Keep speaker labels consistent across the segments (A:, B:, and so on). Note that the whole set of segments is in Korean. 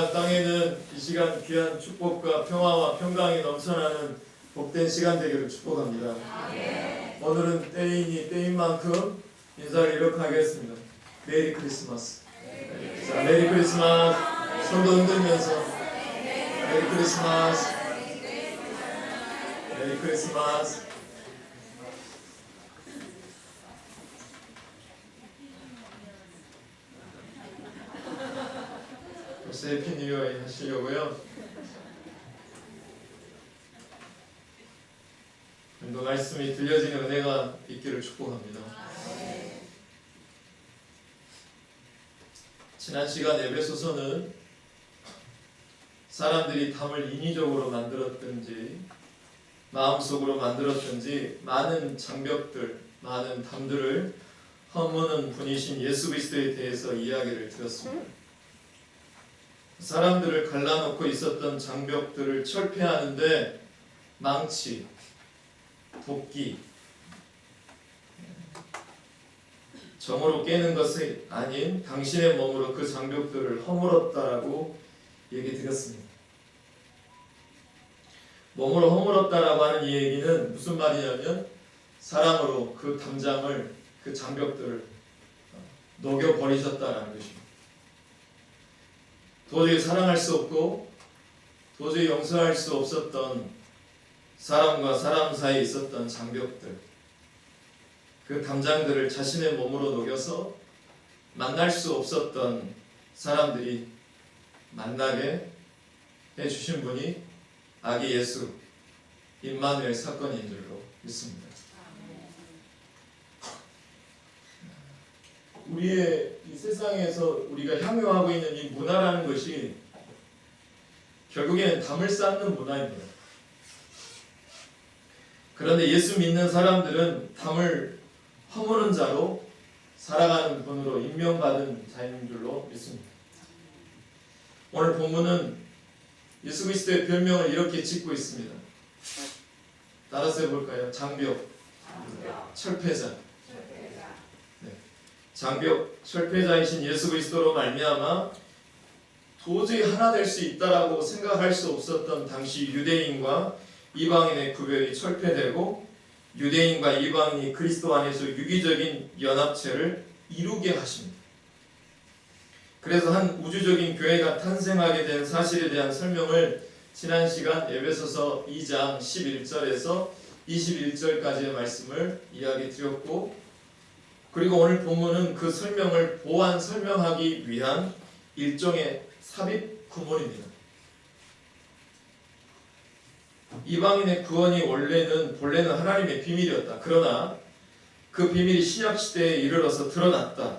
A: 우리가 땅에는 이 시간 귀한 축복과 평화와 평강이 넘쳐나는 복된 시간 되기를 축복합니다. 오늘은 때이니 때인 만큼 인사를 이렇게 하겠습니다. 메리 크리스마스. 자, 메리 크리스마스. 손도 흔들면서 메리 크리스마스. 메리 크리스마스. 벌써 해피 뉴 이어 하시려고요. 오늘도 말씀이 들려지는 은혜가 있기를 축복합니다. 지난 시간 에베소서는 사람들이 담을 인위적으로 만들었든지 마음속으로 만들었든지 많은 장벽들, 많은 담들을 허무는 분이신 예수 그리스도에 대해서 이야기를 들었습니다. 사람들을 갈라놓고 있었던 장벽들을 철폐하는데 망치, 도끼, 정으로 깨는 것이 아닌 당신의 몸으로 그 장벽들을 허물었다라고 얘기 드렸습니다. 몸으로 허물었다라고 하는 이 얘기는 무슨 말이냐면 사랑으로 그 담장을, 그 장벽들을 녹여버리셨다라는 것입니다. 도저히 사랑할 수 없고 도저히 용서할 수 없었던 사람과 사람 사이에 있었던 장벽들, 그 담장들을 자신의 몸으로 녹여서 만날 수 없었던 사람들이 만나게 해주신 분이 아기 예수 임마누엘 사건인 줄로 믿습니다. 우리의 이 세상에서 우리가 향유하고 있는 이 문화라는 것이 결국에는 담을 쌓는 문화입니다. 그런데 예수 믿는 사람들은 담을 허무는 자로 살아가는 분으로 임명받은 자인 줄로 믿습니다. 오늘 본문은 예수 그리스도의 별명을 이렇게 짓고 있습니다. 따라서 해볼까요? 장벽, 철폐자. 장벽, 철폐자이신 예수 그리스도로 말미암아 도저히 하나 될 수 있다라고 생각할 수 없었던 당시 유대인과 이방인의 구별이 철폐되고 유대인과 이방인이 그리스도 안에서 유기적인 연합체를 이루게 하십니다. 그래서 한 우주적인 교회가 탄생하게 된 사실에 대한 설명을 지난 시간 에베소서 2장 11절에서 21절까지의 말씀을 이야기 드렸고, 그리고 오늘 본문은 그 설명을 보완 설명하기 위한 일종의 삽입 구문입니다. 이방인의 구원이 본래는 하나님의 비밀이었다. 그러나 그 비밀이 신약시대에 이르러서 드러났다.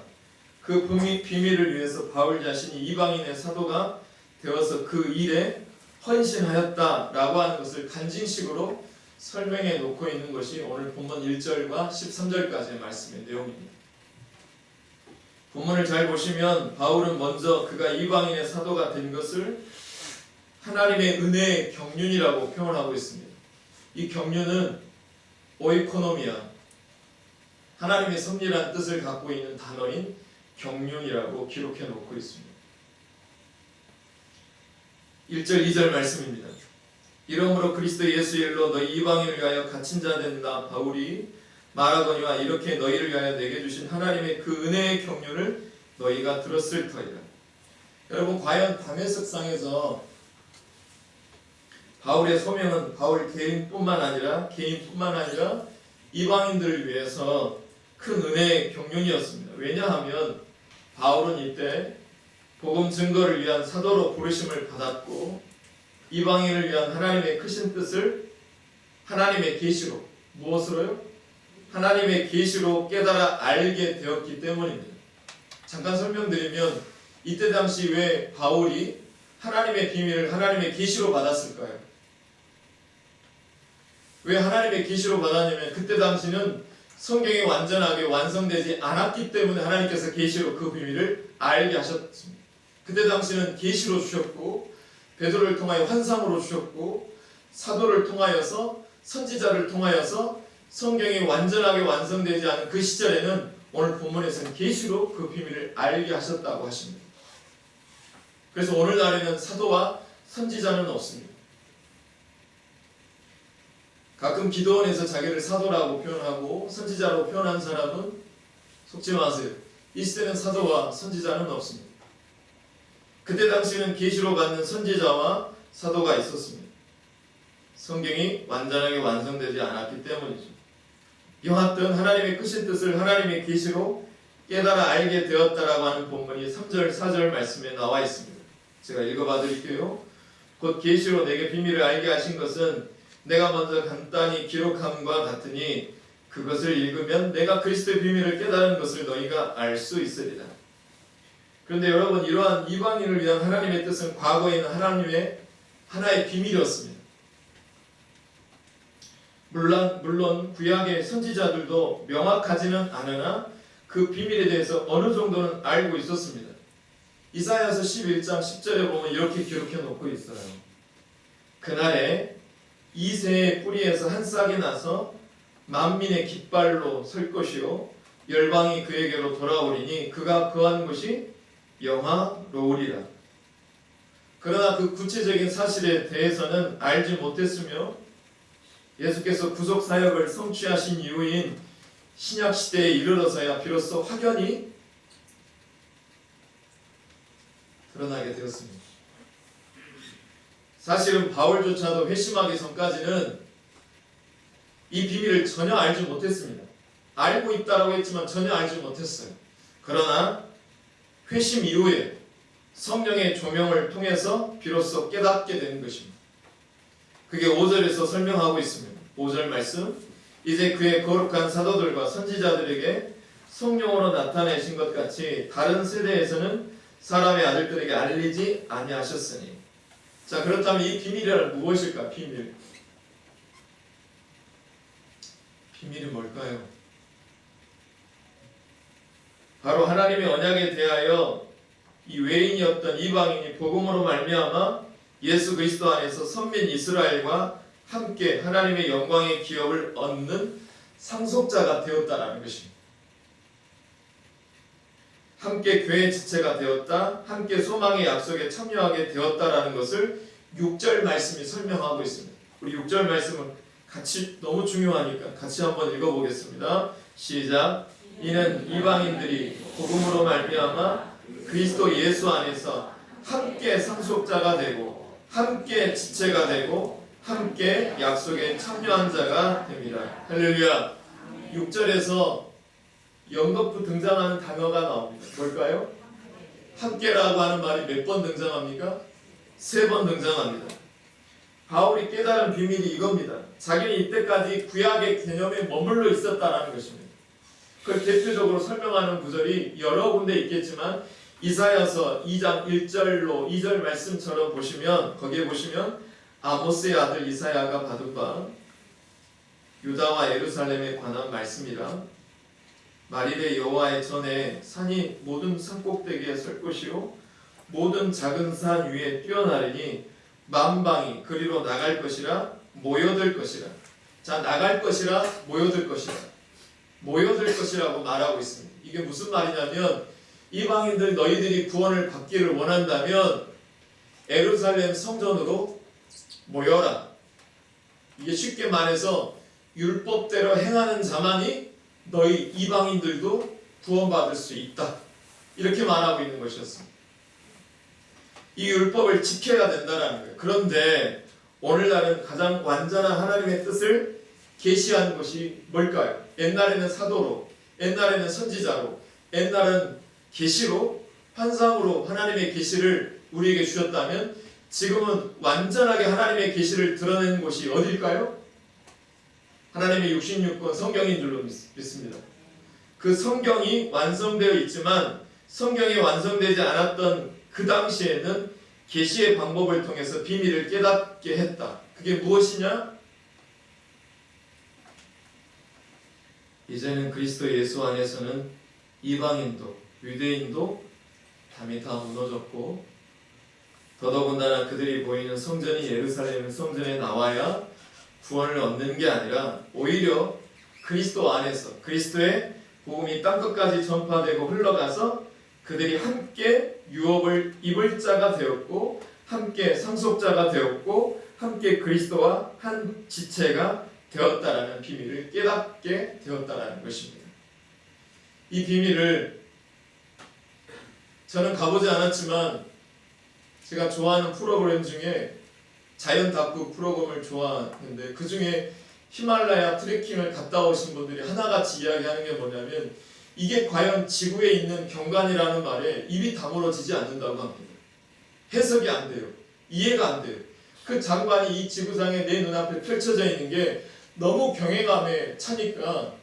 A: 그 비밀을 위해서 바울 자신이 이방인의 사도가 되어서 그 일에 헌신하였다라고 하는 것을 간증식으로 설명해 놓고 있는 것이 오늘 본문 1절과 13절까지의 말씀의 내용입니다. 본문을 잘 보시면 바울은 먼저 그가 이방인의 사도가 된 것을 하나님의 은혜의 경륜이라고 표현하고 있습니다. 이 경륜은 오이코노미아, 하나님의 섭리란 뜻을 갖고 있는 단어인 경륜이라고 기록해 놓고 있습니다. 1절 2절 말씀입니다. 이러므로 그리스도 예수의 일로 너희 이방인을 위하여 갇힌 자 된 나 바울이 말하거니와 이렇게 너희를 위하여 내게 주신 하나님의 그 은혜의 경륜을 너희가 들었을 터이라. 여러분, 과연 다메섹상에서 바울의 소명은 바울 개인뿐만 아니라 이방인들을 위해서 큰 은혜의 경륜이었습니다. 왜냐하면 바울은 이때 복음 증거를 위한 사도로 부르심을 받았고 이방인을 위한 하나님의 크신 뜻을 하나님의 계시로, 무엇으로요? 하나님의 계시로 깨달아 알게 되었기 때문입니다. 잠깐 설명드리면 이때 당시 왜 바울이 하나님의 비밀을 하나님의 계시로 받았을까요? 왜 하나님의 계시로 받았냐면 그때 당시는 성경이 완전하게 완성되지 않았기 때문에 하나님께서 계시로 그 비밀을 알게 하셨습니다. 그때 당시는 계시로 주셨고 베드로를 통하여 환상으로 주셨고 사도를 통하여서 선지자를 통하여서 성경이 완전하게 완성되지 않은 그 시절에는 오늘 본문에서는 계시로 그 비밀을 알게 하셨다고 하십니다. 그래서 오늘날에는 사도와 선지자는 없습니다. 가끔 기도원에서 자기를 사도라고 표현하고 선지자로 표현한 사람은 속지 마세요. 이 시대는 사도와 선지자는 없습니다. 그때 당시에는 계시로 받는 선지자와 사도가 있었습니다. 성경이 완전하게 완성되지 않았기 때문이죠. 이와 같은 하나님의 크신 뜻을 하나님의 계시로 깨달아 알게 되었다라고 하는 본문이 3절, 4절 말씀에 나와 있습니다. 제가 읽어봐 드릴게요. 곧 계시로 내게 비밀을 알게 하신 것은 내가 먼저 간단히 기록함과 같으니 그것을 읽으면 내가 그리스도의 비밀을 깨달은 것을 너희가 알 수 있으리라. 그런데 여러분, 이러한 이방인을 위한 하나님의 뜻은 과거에는 하나님의 하나의 비밀이었습니다. 물론 구약의 선지자들도 명확하지는 않으나 그 비밀에 대해서 어느 정도는 알고 있었습니다. 이사야서 11장 10절에 보면 이렇게 기록해 놓고 있어요. 그날에 이새의 뿌리에서 한 싹이 나서 만민의 깃발로 설 것이요 열방이 그에게로 돌아오리니 그가 거한 곳이 영화로우리라. 그러나 그 구체적인 사실에 대해서는 알지 못했으며 예수께서 구속 사역을 성취하신 이후인 신약 시대에 이르러서야 비로소 확연히 드러나게 되었습니다. 사실은 바울조차도 회심하기 전까지는 이 비밀을 전혀 알지 못했습니다. 알고 있다라고 했지만 전혀 알지 못했어요. 그러나 회심 이후에 성령의 조명을 통해서 비로소 깨닫게 된 것입니다. 그게 5절에서 설명하고 있습니다. 5절 말씀, 이제 그의 거룩한 사도들과 선지자들에게 성령으로 나타내신 것 같이 다른 세대에서는 사람의 아들들에게 알리지 아니하셨으니. 자, 그렇다면 이 비밀이란 무엇일까? 비밀이 뭘까요? 바로 하나님의 언약에 대하여 이 외인이었던 이방인이 복음으로 말미암아 예수 그리스도 안에서 선민 이스라엘과 함께 하나님의 영광의 기업을 얻는 상속자가 되었다라는 것입니다. 함께 교회의 지체가 되었다, 함께 소망의 약속에 참여하게 되었다라는 것을 6절 말씀이 설명하고 있습니다. 우리 6절 말씀은 같이 너무 중요하니까 같이 한번 읽어보겠습니다. 시작. 이는 이방인들이 복음으로 말미암아 그리스도 예수 안에서 함께 상속자가 되고 함께 지체가 되고 함께 약속에 참여한 자가 됩니다. 할렐루야. 6절에서 연거푸 등장하는 단어가 나옵니다. 뭘까요? 함께라고 하는 말이 몇 번 등장합니까? 3번 등장합니다. 바울이 깨달은 비밀이 이겁니다. 자기는 이때까지 구약의 개념에 머물러 있었다는 것입니다. 그걸 대표적으로 설명하는 구절이 여러 군데 있겠지만 이사야서 2장 1절로 2절 말씀처럼 보시면 거기에 보시면 아모스의 아들 이사야가 받은 바 유다와 예루살렘에 관한 말씀이라. 말일에 여호와의 전에 산이 모든 산 꼭대기에 설 것이요 모든 작은 산 위에 뛰어나르니 만방이 그리로 나갈 것이라 모여들 것이라. 자, 나갈 것이라 모여들 것이라. 모여들 것이라고 말하고 있습니다. 이게 무슨 말이냐면 이방인들 너희들이 구원을 받기를 원한다면 예루살렘 성전으로 모여라. 이게 쉽게 말해서 율법대로 행하는 자만이 너희 이방인들도 구원받을 수 있다. 이렇게 말하고 있는 것이었습니다. 이 율법을 지켜야 된다는 거예요. 그런데 오늘날은 가장 완전한 하나님의 뜻을 계시한 것이 뭘까요? 옛날에는 사도로, 옛날에는 선지자로, 옛날은 계시로, 환상으로 하나님의 계시를 우리에게 주셨다면 지금은 완전하게 하나님의 계시를 드러내는 곳이 어딜까요? 하나님의 66권 성경인 줄로 믿습니다. 그 성경이 완성되어 있지만 성경이 완성되지 않았던 그 당시에는 계시의 방법을 통해서 비밀을 깨닫게 했다. 그게 무엇이냐? 이제는 그리스도 예수 안에서는 이방인도 유대인도 담이 다 무너졌고 더더군다나 그들이 보이는 성전이 예루살렘 성전에 나와야 구원을 얻는 게 아니라 오히려 그리스도 안에서 그리스도의 복음이 땅끝까지 전파되고 흘러가서 그들이 함께 유업을 입을 자가 되었고 함께 상속자가 되었고 함께 그리스도와 한 지체가 되었다라는 비밀을 깨닫게 되었다라는 것입니다. 이 비밀을 저는 가보지 않았지만 제가 좋아하는 프로그램 중에 자연 다큐 프로그램을 좋아하는데 그 중에 히말라야 트레킹을 갔다 오신 분들이 하나같이 이야기하는 게 뭐냐면 이게 과연 지구에 있는 경관이라는 말에 입이 다물어지지 않는다고 합니다. 해석이 안 돼요. 이해가 안 돼요. 그 장관이 이 지구상에 내 눈앞에 펼쳐져 있는 게 너무 경외감에 차니까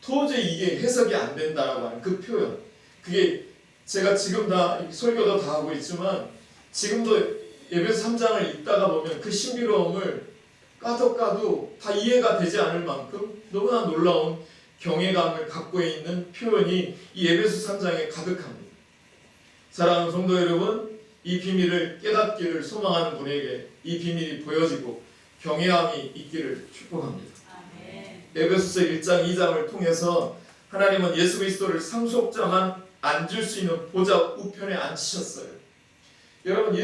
A: 도저히 이게 해석이 안 된다라고 하는 그 표현. 그게 제가 지금 다 설교도 다 하고 있지만 지금도 에베소 3장을 읽다가 보면 그 신비로움을 까도 다 이해가 되지 않을 만큼 너무나 놀라운 경외감을 갖고 있는 표현이 이 에베소 3장에 가득합니다. 사랑하는 성도 여러분, 이 비밀을 깨닫기를 소망하는 분에게 이 비밀이 보여지고 경외함이 있기를 축복합니다. 에베소서 1장 2장을 통해서 하나님은 예수 그리스도를 상속자만 앉을 수 있는 보좌 우편에 앉히셨어요. 여러분,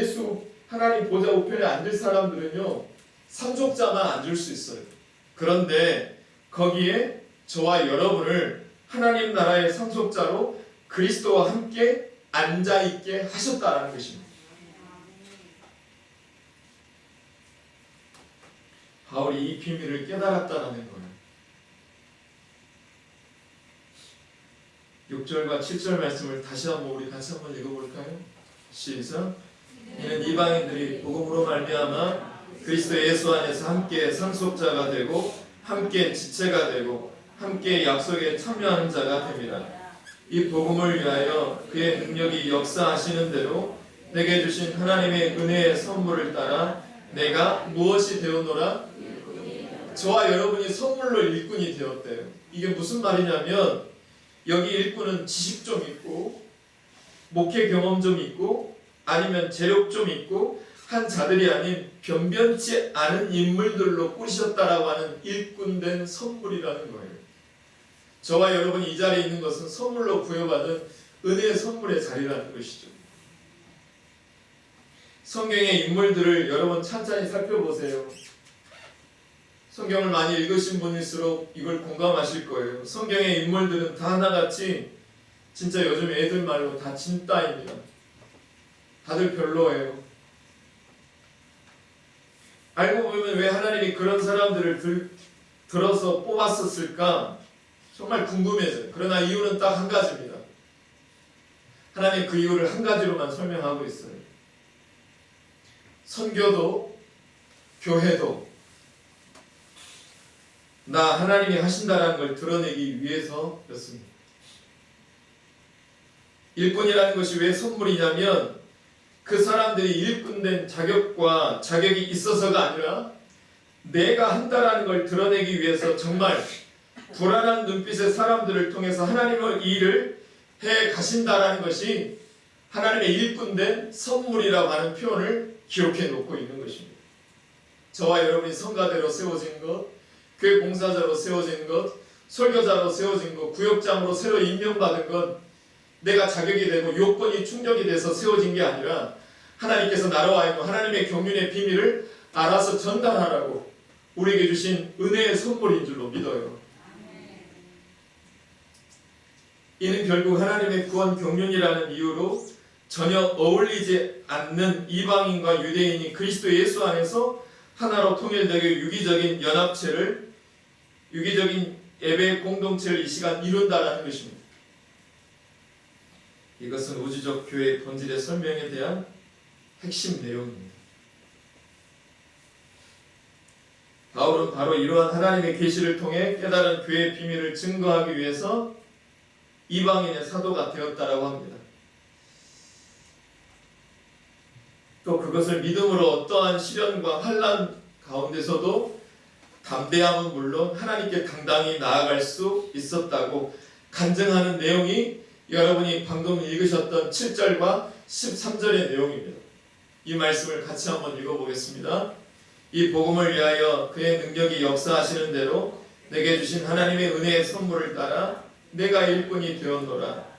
A: 하나님 보좌 우편에 앉을 사람들은요 상속자만 앉을 수 있어요. 그런데 거기에 저와 여러분을 하나님 나라의 상속자로 그리스도와 함께 앉아있게 하셨다는 것입니다. 바울이 이 비밀을 깨달았다는 거예요. 6절과 7절 말씀을 다시 한번 읽어볼까요? 시작. 이는 이방인들이 복음으로 말미암아 그리스도 예수 안에서 함께 상속자가 되고 함께 지체가 되고 함께 약속에 참여하는 자가 됩니다. 이 복음을 위하여 그의 능력이 역사하시는 대로 내게 주신 하나님의 은혜의 선물을 따라 내가 무엇이 되었노라? 저와 여러분이 선물로 일꾼이 되었대요. 이게 무슨 말이냐면 여기 일꾼은 지식 좀 있고 목회 경험 좀 있고 아니면 재력 좀 있고 한 자들이 아닌 변변치 않은 인물들로 꾸리셨다라고 하는 일꾼된 선물이라는 거예요. 저와 여러분이 이 자리에 있는 것은 선물로 부여받은 은혜의 선물의 자리라는 것이죠. 성경의 인물들을 여러분 찬찬히 살펴보세요. 성경을 많이 읽으신 분일수록 이걸 공감하실 거예요. 성경의 인물들은 다 하나같이 진짜 요즘 애들 말로 다 진따입니다. 다들 별로예요. 알고 보면 왜 하나님이 그런 사람들을 들어서 뽑았었을까? 정말 궁금해져요. 그러나 이유는 딱 한 가지입니다. 하나님 그 이유를 한 가지로만 설명하고 있어요. 선교도 교회도 나 하나님이 하신다라는 걸 드러내기 위해서였습니다. 일꾼이라는 것이 왜 선물이냐면 그 사람들이 일꾼된 자격이 있어서가 아니라 내가 한다라는 걸 드러내기 위해서 정말 불안한 눈빛의 사람들을 통해서 하나님의 일을 해 가신다라는 것이 하나님의 일꾼된 선물이라고 하는 표현을 기록해 놓고 있는 것입니다. 저와 여러분이 성가대로 세워진 것, 교회 봉사자로 세워진 것, 설교자로 세워진 것, 구역장으로 새로 임명받은 것, 내가 자격이 되고 요건이 충족이 돼서 세워진 게 아니라 하나님께서 나로 하여금 하나님의 경륜의 비밀을 알아서 전달하라고 우리에게 주신 은혜의 선물인 줄로 믿어요. 이는 결국 하나님의 구원 경륜이라는 이유로 전혀 어울리지 않는 이방인과 유대인이 그리스도 예수 안에서 하나로 통일되게 유기적인 예배 공동체를 이 시간 이룬다라는 것입니다. 이것은 우주적 교회의 본질의 설명에 대한 핵심 내용입니다. 바울은 바로 이러한 하나님의 계시를 통해 깨달은 교회의 비밀을 증거하기 위해서 이방인의 사도가 되었다라고 합니다. 또 그것을 믿음으로 어떠한 시련과 환난 가운데서도 담대함은 물론 하나님께 당당히 나아갈 수 있었다고 간증하는 내용이 여러분이 방금 읽으셨던 7절과 13절의 내용입니다. 이 말씀을 같이 한번 읽어보겠습니다. 이 복음을 위하여 그의 능력이 역사하시는 대로 내게 주신 하나님의 은혜의 선물을 따라 내가 일꾼이 되었노라.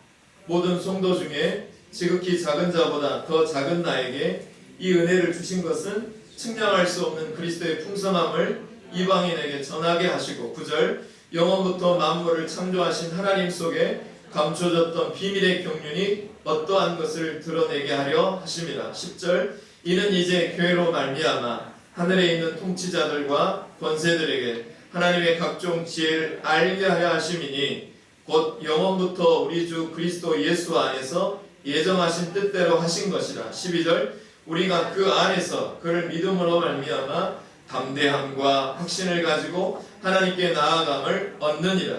A: 모든 성도 중에 지극히 작은 자보다 더 작은 나에게 이 은혜를 주신 것은 측량할 수 없는 그리스도의 풍성함을 이방인에게 전하게 하시고 9절 영원부터 만물을 창조하신 하나님 속에 감춰졌던 비밀의 경륜이 어떠한 것을 드러내게 하려 하심이라. 10절 이는 이제 교회로 말미암아 하늘에 있는 통치자들과 권세들에게 하나님의 각종 지혜를 알게 하려 하심이니 곧 영원부터 우리 주 그리스도 예수 안에서 예정하신 뜻대로 하신 것이라. 12절 우리가 그 안에서 그를 믿음으로 말미암아 담대함과 확신을 가지고 하나님께 나아감을 얻느니라.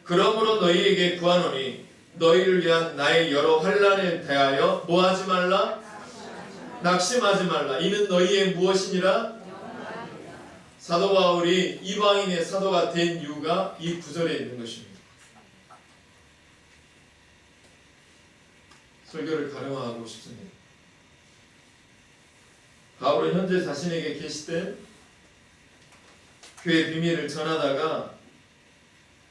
A: 그러므로 너희에게 구하노니 너희를 위한 나의 여러 환난에 대하여 뭐하지 말라? 낙심하지 말라. 이는 너희의 무엇이니라? 사도 바울이 이방인의 사도가 된 이유가 이 구절에 있는 것입니다. 설교를 가름하고 싶습니다. 바울은 현재 자신에게 계시된 교회 비밀을 전하다가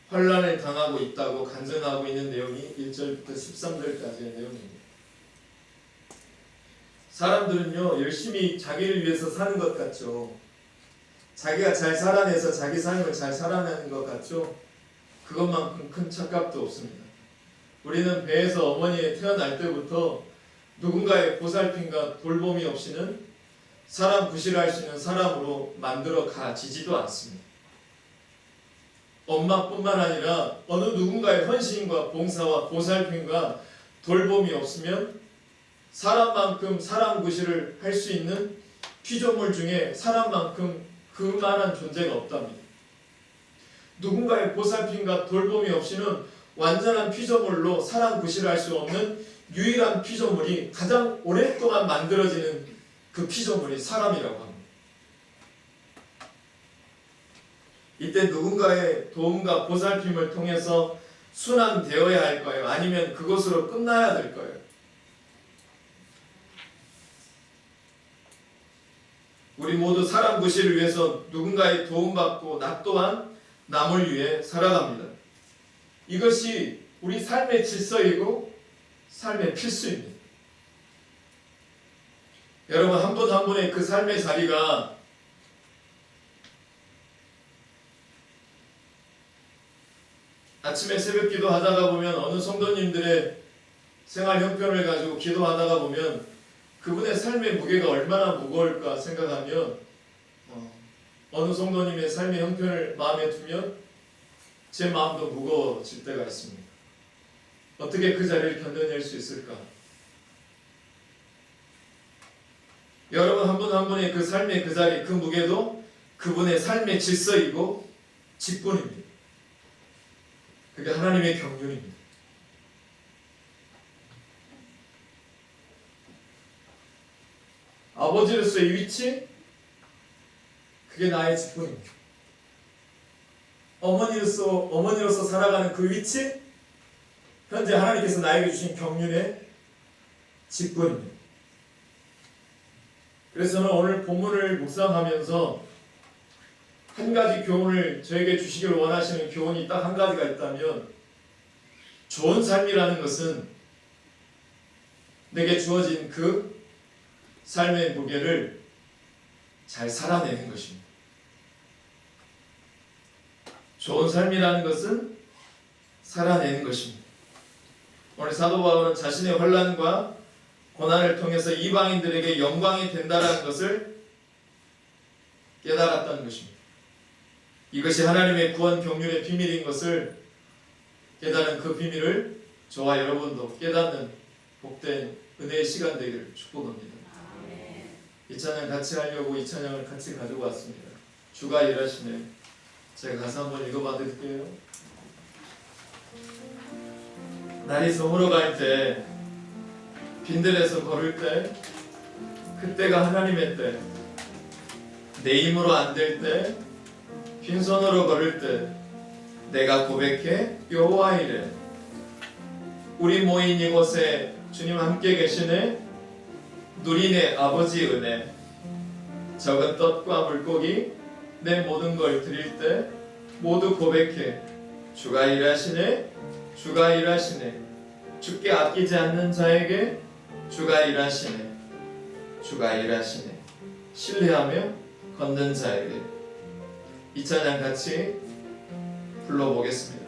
A: 환난을 당하고 있다고 간증하고 있는 내용이 1절부터 13절까지의 내용입니다. 사람들은요 열심히 자기를 위해서 사는 것 같죠. 자기가 잘 살아내서 자기 삶을 잘 살아내는 것 같죠. 그것만큼 큰 착각도 없습니다. 우리는 배에서 어머니에 태어날 때부터 누군가의 보살핌과 돌봄이 없이는 사람 구실할 수 있는 사람으로 만들어 가지지도 않습니다. 엄마뿐만 아니라 어느 누군가의 헌신과 봉사와 보살핌과 돌봄이 없으면 사람만큼 사람 구실을 할 수 있는 피조물 중에 사람만큼 그만한 존재가 없답니다. 누군가의 보살핌과 돌봄이 없이는 완전한 피조물로 사람 구실을 할 수 없는 유일한 피조물이 가장 오랫동안 만들어지는 그 피조물이 사람이라고 합니다. 이때 누군가의 도움과 보살핌을 통해서 순환되어야 할까요? 아니면 그것으로 끝나야 될까요? 우리 모두 사람 구실을 위해서 누군가의 도움받고 나 또한 남을 위해 살아갑니다. 이것이 우리 삶의 질서이고 삶의 필수입니다. 여러분 한 분 한 분의 그 삶의 자리가 아침에 새벽 기도하다가 보면 어느 성도님들의 생활 형편을 가지고 기도하다가 보면 그분의 삶의 무게가 얼마나 무거울까 생각하면 어느 성도님의 삶의 형편을 마음에 두면 제 마음도 무거워질 때가 있습니다. 어떻게 그 자리를 견뎌낼 수 있을까? 여러분 한 분 한 분의 그 삶의 그 자리, 그 무게도 그분의 삶의 질서이고 직분입니다. 그게 하나님의 경륜입니다. 아버지로서의 위치, 그게 나의 직분입니다. 어머니로서 살아가는 그 위치, 현재 하나님께서 나에게 주신 경륜의 직분입니다. 그래서 저는 오늘 본문을 묵상하면서 한 가지 교훈을 저에게 주시길 원하시는 교훈이 딱 한 가지가 있다면, 좋은 삶이라는 것은 내게 주어진 그 삶의 무게를 잘 살아내는 것입니다. 좋은 삶이라는 것은 살아내는 것입니다. 오늘 사도 바울은 자신의 환난과 고난을 통해서 이방인들에게 영광이 된다는 것을 깨달았다는 것입니다. 이것이 하나님의 구원 경륜의 비밀인 것을 깨달은 그 비밀을 저와 여러분도 깨닫는 복된 은혜의 시간 되기를 축복합니다. 이 찬양 같이 하려고 이 찬양을 같이 가지고 왔습니다. 주가 일하시네. 제가 가사 한번 읽어봐 드릴게요. 날이 저물어 갈 때, 빈들에서 걸을 때, 그때가 하나님의 때, 내 힘으로 안 될 때, 빈손으로 걸을 때, 내가 고백해 여호와 이래. 우리 모인 이곳에 주님 함께 계시네. 누리네 아버지 은혜. 적은 떡과 물고기 내 모든 걸 드릴 때 모두 고백해 주가 일하시네. 주가 일하시네. 주께 아끼지 않는 자에게 주가 일하시네. 주가 일하시네. 신뢰하며 걷는 자에게. 이 찬양 같이 불러보겠습니다.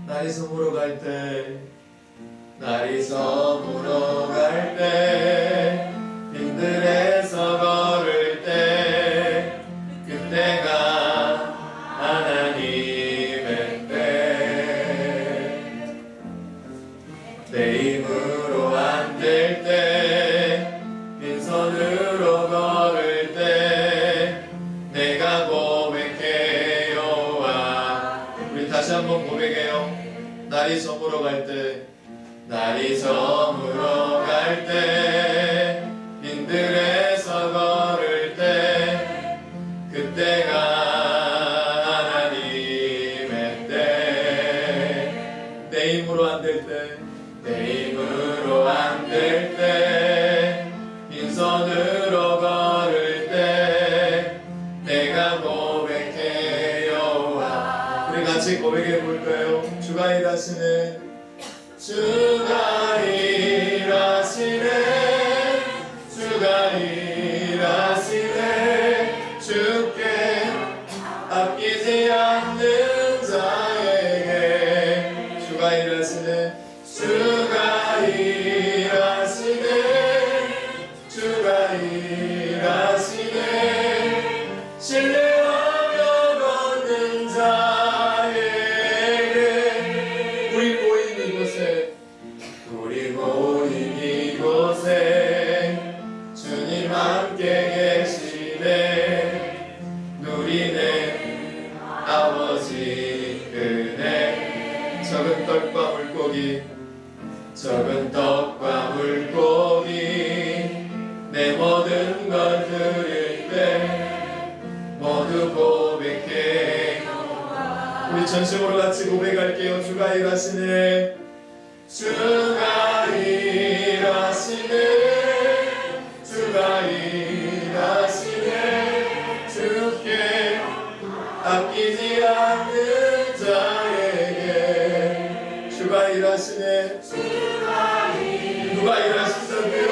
A: 날이 저물어 갈 때, 날이 저물어 갈 때, 빈들에서 걸을 때, 그때가 하나님의 때. 내 힘으로 안 될 때, 빈손으로 걸을 때, 내가 고백해요와. 우리 다시 한번 고백해요. 날이 저물어 갈 때, 날이 저물어 갈 때, 빈들에서 걸을 때, 그때가 하나님의 때. 내 힘으로 안 될 때, 내 힘으로 안 될 때, 빈손으로 걸을 때, 내가 고백해요와. 우리 같이 고백해 볼까요? 주가 일하시네. 주가 일하시네. 주가 일하시네. 주께 아끼지 않는 자에게 주가 일하시네. 주가 일하시네. 주가 일하시네. 신뢰하며 걷는 자에게. 우리 모인 이곳에 주님 함께 계시네. 누리네 아버지 은혜. 적은 떡과 물고기 내 모든 걸 드릴 때 모두 고백해. 우리 전심으로 같이 고백할게요. 주가 일하시네. 주가 일하시네. 주가 일하시네. 주께 아끼지 않는 자에게 주가 일하시네. 누가 일하신다고요?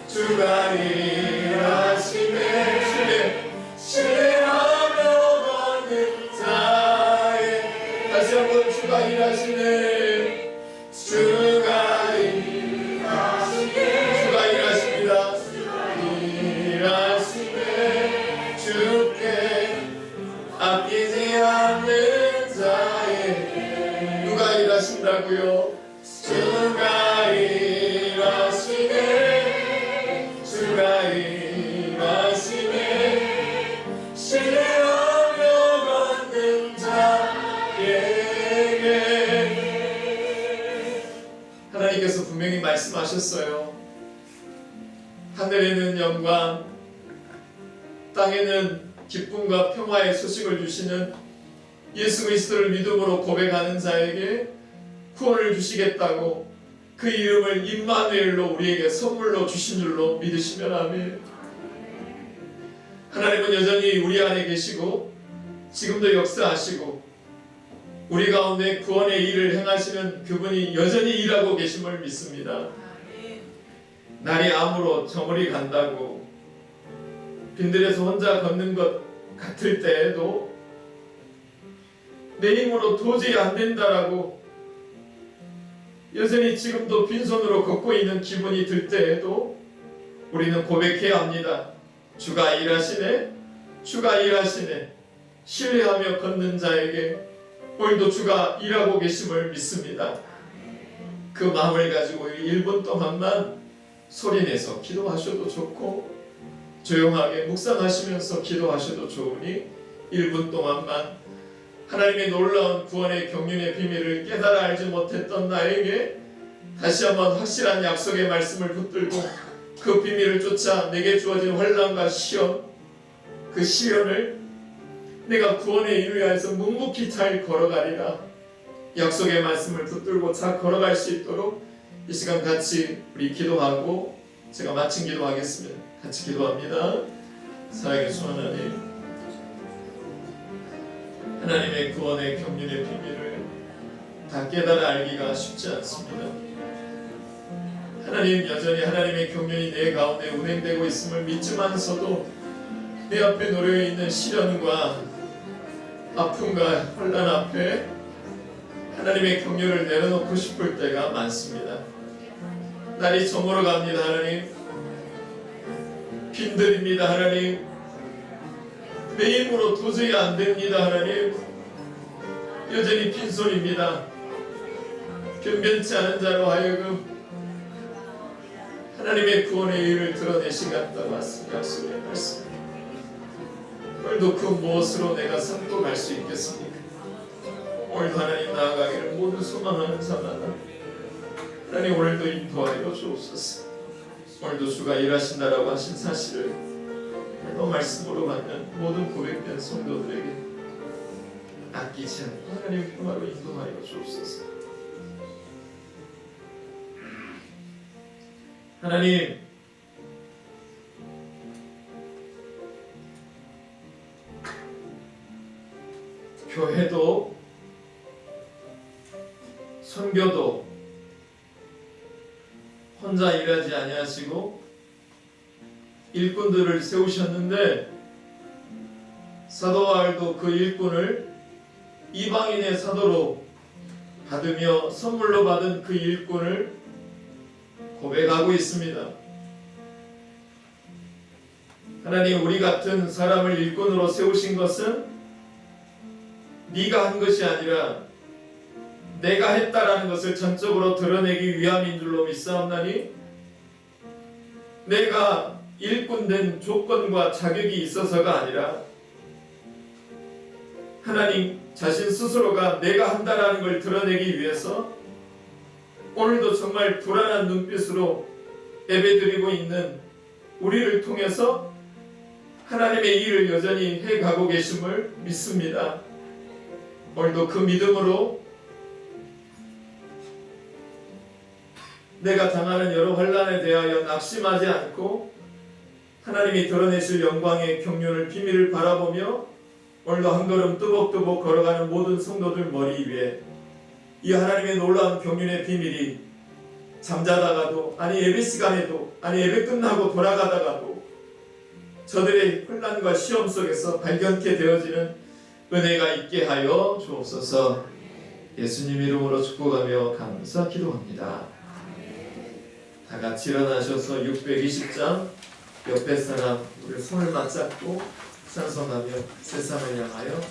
A: 주가 일하시네. 신뢰하며 걷는 자에. 다시 한번 주가 일하시네. 주가 일하십니다. 일하시네. 주께 아끼지 않는 자에. 누가 일하신다고요? 주가 일하시네. 주가 일하시네. 신뢰하며 걷는 자에게. 하나님께서 분명히 말씀하셨어요. 하늘에는 영광, 땅에는 기쁨과 평화의 소식을 주시는 예수 그리스도를 믿음으로 고백하는 자에게 구원을 주시겠다고 그 이름을 임마누엘로 우리에게 선물로 주신 줄로 믿으시면 아멘. 하나님은 여전히 우리 안에 계시고 지금도 역사하시고 우리 가운데 구원의 일을 행하시는 그분이 여전히 일하고 계심을 믿습니다. 날이 암으로 저물이 간다고 빈들에서 혼자 걷는 것 같을 때에도 내 힘으로 도저히 안 된다라고 여전히 지금도 빈손으로 걷고 있는 기분이 들 때에도 우리는 고백해야 합니다. 주가 일하시네. 주가 일하시네. 신뢰하며 걷는 자에게 오늘도 주가 일하고 계심을 믿습니다. 그 마음을 가지고 1분 동안만 소리내서 기도하셔도 좋고 조용하게 묵상하시면서 기도하셔도 좋으니 1분 동안만 하나님의 놀라운 구원의 경륜의 비밀을 깨달아 알지 못했던 나에게 다시 한번 확실한 약속의 말씀을 붙들고 그 비밀을 쫓아 내게 주어진 환난과 시험, 그 시련을 내가 구원의 일을 위하여서 묵묵히 잘 걸어가리라. 약속의 말씀을 붙들고 잘 걸어갈 수 있도록 이 시간 같이 우리 기도하고 제가 마친 기도하겠습니다. 같이 기도합니다. 사랑의 주 하나님, 하나님의 구원의 경륜의 비밀을 다 깨달아 알기가 쉽지 않습니다. 하나님, 여전히 하나님의 경륜이 내 가운데 운행되고 있음을 믿지만서도 내 앞에 놓여있는 시련과 아픔과 혼란 앞에 하나님의 경륜을 내려놓고 싶을 때가 많습니다. 날이 저물어 갑니다. 하나님, 빈들입니다. 하나님, 내 힘으로 도저히 안 됩니다. 하나님, 여전히 빈손입니다. 변변치 않은 자로 하여금 하나님의 구원의 일을 드러내시겠다고 약속의 말씀. 오늘도 그 무엇으로 내가 삼고 갈 수 있겠습니까? 오늘도 하나님 나아가기를 모두 소망하는 자마다 하나님 오늘도 인도하여 주옵소서. 오늘도 주가 일하신다라고 하신 사실을 오늘도 말씀으로 받는 모든 고백된 성도들에게 아끼지 않고 하나님 평화로 인도하여 주옵소서. 하나님, 교회도 선교도 혼자 일하지 아니하시고 일꾼들을 세우셨는데 사도 바울도 그 일꾼을 이방인의 사도로 받으며 선물로 받은 그 일꾼을 고백하고 있습니다. 하나님, 우리 같은 사람을 일꾼으로 세우신 것은 네가 한 것이 아니라 내가 했다라는 것을 전적으로 드러내기 위함인 줄로 믿사옵나니 내가 일꾼된 조건과 자격이 있어서가 아니라 하나님 자신 스스로가 내가 한다라는 걸 드러내기 위해서 오늘도 정말 불안한 눈빛으로 예배드리고 있는 우리를 통해서 하나님의 일을 여전히 해가고 계심을 믿습니다. 오늘도 그 믿음으로 내가 당하는 여러 환난에 대하여 낙심하지 않고 하나님이 드러내실 영광의 경륜을 비밀을 바라보며 오늘도 한 걸음 뚜벅뚜벅 걸어가는 모든 성도들 머리 위에 이 하나님의 놀라운 경륜의 비밀이 잠자다가도 아니 예배 시간에도 아니 예배 끝나고 돌아가다가도 저들의 혼란과 시험 속에서 발견케 되어지는 은혜가 있게 하여 주옵소서. 예수님 이름으로 축복하며 감사 기도합니다. 다 같이 일어나셔서 620장 옆에 사람 우리 손을 맞잡고 찬송하며 세상을 향하여